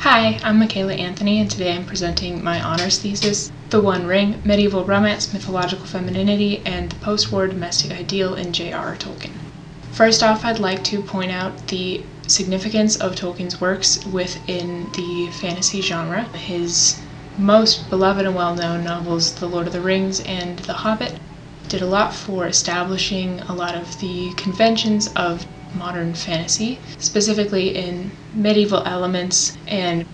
Hi, I'm Michaela Anthony, and today I'm presenting my honors thesis, The One Ring, Medieval Romance, Mythological Femininity, and the Post-War Domestic Ideal in J.R.R. Tolkien. First off, I'd like to point out the significance of Tolkien's works within the fantasy genre. His most beloved and well-known novels, The Lord of the Rings and The Hobbit, did a lot for establishing a lot of the conventions of modern fantasy, specifically in medieval elements and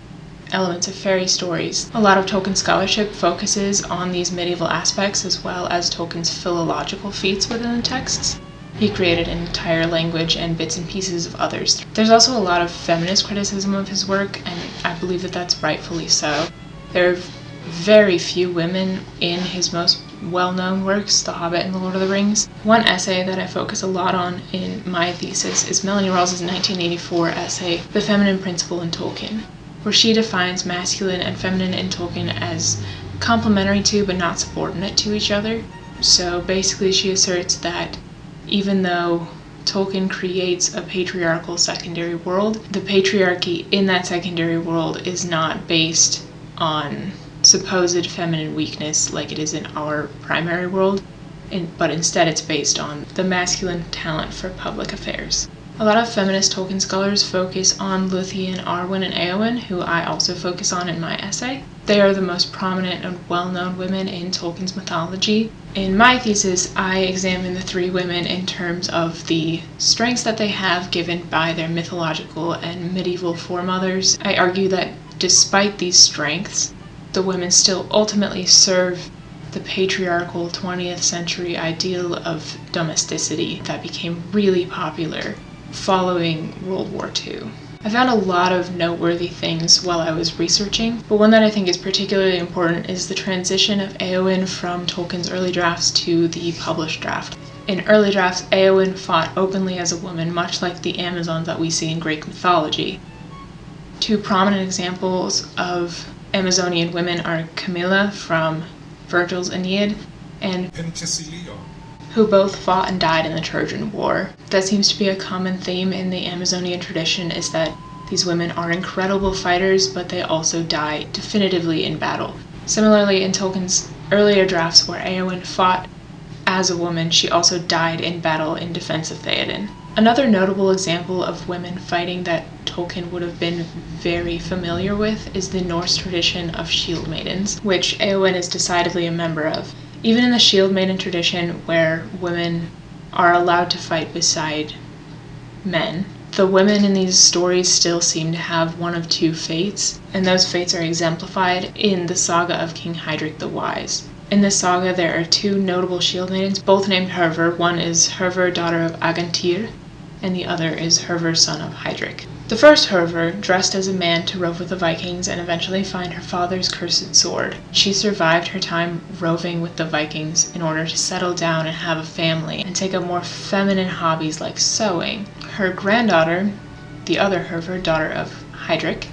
elements of fairy stories. A lot of Tolkien scholarship focuses on these medieval aspects as well as Tolkien's philological feats within the texts. He created an entire language and bits and pieces of others. There's also a lot of feminist criticism of his work, and I believe that that's rightfully so. There are very few women in his most well-known works, The Hobbit and The Lord of the Rings. One essay that I focus a lot on in my thesis is Melanie Rawls's 1984 essay, The Feminine Principle in Tolkien, where she defines masculine and feminine in Tolkien as complementary to but not subordinate to each other. So basically she asserts that even though Tolkien creates a patriarchal secondary world, the patriarchy in that secondary world is not based on supposed feminine weakness like it is in our primary world, but instead it's based on the masculine talent for public affairs. A lot of feminist Tolkien scholars focus on Luthien, Arwen, and Éowyn, who I also focus on in my essay. They are the most prominent and well-known women in Tolkien's mythology. In my thesis, I examine the three women in terms of the strengths that they have given by their mythological and medieval foremothers. I argue that despite these strengths, the women still ultimately serve the patriarchal 20th century ideal of domesticity that became really popular following World War II. I found a lot of noteworthy things while I was researching, but one that I think is particularly important is the transition of Éowyn from Tolkien's early drafts to the published draft. In early drafts, Éowyn fought openly as a woman, much like the Amazons that we see in Greek mythology. Two prominent examples of Amazonian women are Camilla from Virgil's Aeneid and Penthesilea, who both fought and died in the Trojan War. That seems to be a common theme in the Amazonian tradition, is that these women are incredible fighters, but they also die definitively in battle. Similarly, in Tolkien's earlier drafts where Éowyn fought as a woman, she also died in battle in defense of Theoden. Another notable example of women fighting that Tolkien would have been very familiar with is the Norse tradition of shield maidens, which Éowyn is decidedly a member of. Even in the shield maiden tradition, where women are allowed to fight beside men, the women in these stories still seem to have one of two fates, and those fates are exemplified in the saga of King Heidrek the Wise. In this saga, there are two notable shield maidens, both named Hervor. One is Hervor, daughter of Agantyr, and the other is Hervor, son of Heidrek. The first Hervor dressed as a man to rove with the Vikings and eventually find her father's cursed sword. She survived her time roving with the Vikings in order to settle down and have a family and take up more feminine hobbies like sewing. Her granddaughter, the other Hervor, daughter of Heidrek,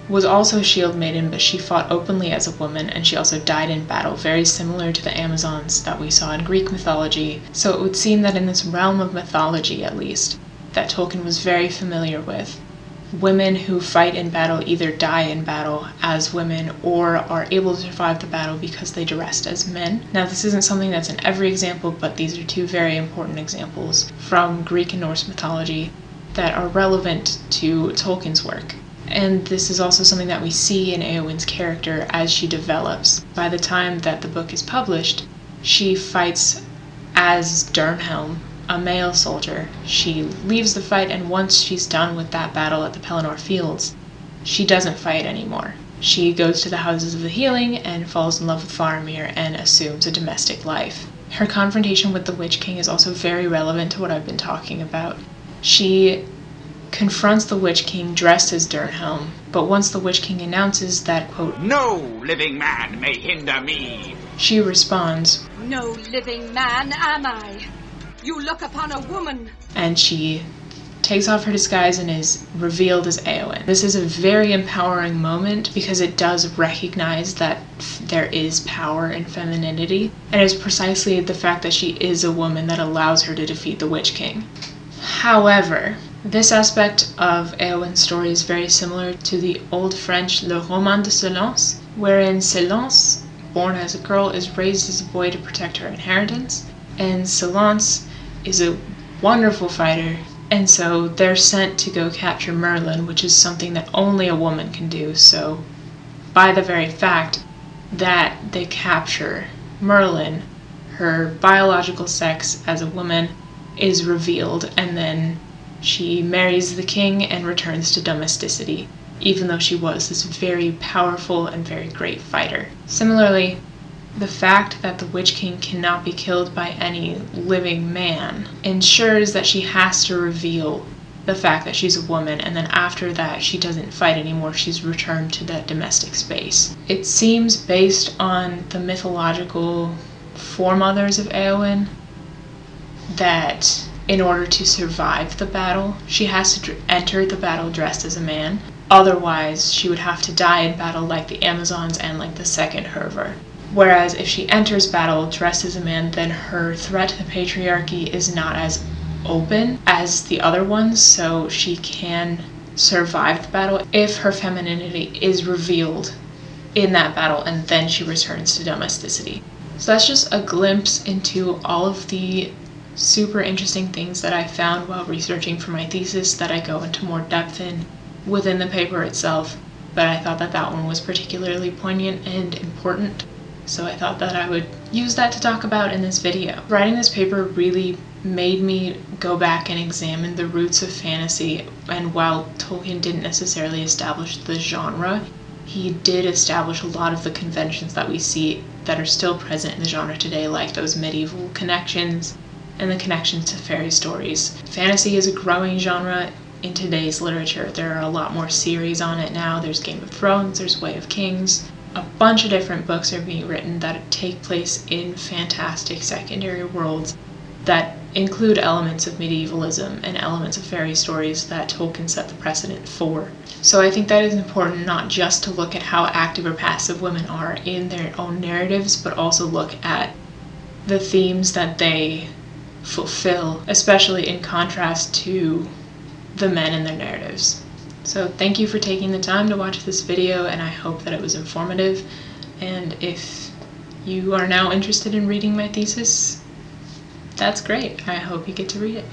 was also a shield maiden, but she fought openly as a woman, and she also died in battle, very similar to the Amazons that we saw in Greek mythology. So it would seem that in this realm of mythology, at least, that Tolkien was very familiar with, women who fight in battle either die in battle as women or are able to survive the battle because they dressed as men. Now, this isn't something that's in every example, but these are two very important examples from Greek and Norse mythology that are relevant to Tolkien's work. And this is also something that we see in Éowyn's character as she develops. By the time that the book is published, she fights as Dernhelm, a male soldier. She leaves the fight, and once she's done with that battle at the Pelennor Fields, she doesn't fight anymore. She goes to the Houses of the Healing and falls in love with Faramir and assumes a domestic life. Her confrontation with the Witch King is also very relevant to what I've been talking about. She confronts the Witch King dressed as Dernhelm, but once the Witch King announces that, quote, "No living man may hinder me," she responds, "No living man am I. You look upon a woman." And she takes off her disguise and is revealed as Éowyn. This is a very empowering moment because it does recognize that there is power in femininity, and it's precisely the fact that she is a woman that allows her to defeat the Witch King. However, This aspect of Éowyn's story is very similar to the Old French Le Roman de Silence, wherein Silence, born as a girl, is raised as a boy to protect her inheritance, and Silence is a wonderful fighter, and so they're sent to go capture Merlin, which is something that only a woman can do. So by the very fact that they capture Merlin, her biological sex as a woman is revealed, and then she marries the king and returns to domesticity, even though she was this very powerful and very great fighter. Similarly, the fact that the Witch King cannot be killed by any living man ensures that she has to reveal the fact that she's a woman, and then after that she doesn't fight anymore, she's returned to that domestic space. It seems based on the mythological foremothers of Éowyn that in order to survive the battle, she has to enter the battle dressed as a man. Otherwise, she would have to die in battle like the Amazons and like the second Hervor. Whereas if she enters battle dressed as a man, then her threat to the patriarchy is not as open as the other ones, so she can survive the battle if her femininity is revealed in that battle, and then she returns to domesticity. So that's just a glimpse into all of the super interesting things that I found while researching for my thesis that I go into more depth in within the paper itself, but I thought that that one was particularly poignant and important, so I thought that I would use that to talk about in this video. Writing this paper really made me go back and examine the roots of fantasy, and while Tolkien didn't necessarily establish the genre, he did establish a lot of the conventions that we see that are still present in the genre today, like those medieval connections and the connections to fairy stories. Fantasy is a growing genre in today's literature. There are a lot more series on it now. There's Game of Thrones, there's Way of Kings. A bunch of different books are being written that take place in fantastic secondary worlds that include elements of medievalism and elements of fairy stories that Tolkien set the precedent for. So I think that is important, not just to look at how active or passive women are in their own narratives, but also look at the themes that they fulfill, especially in contrast to the men in their narratives. So thank you for taking the time to watch this video, and I hope that it was informative. And if you are now interested in reading my thesis, that's great. I hope you get to read it.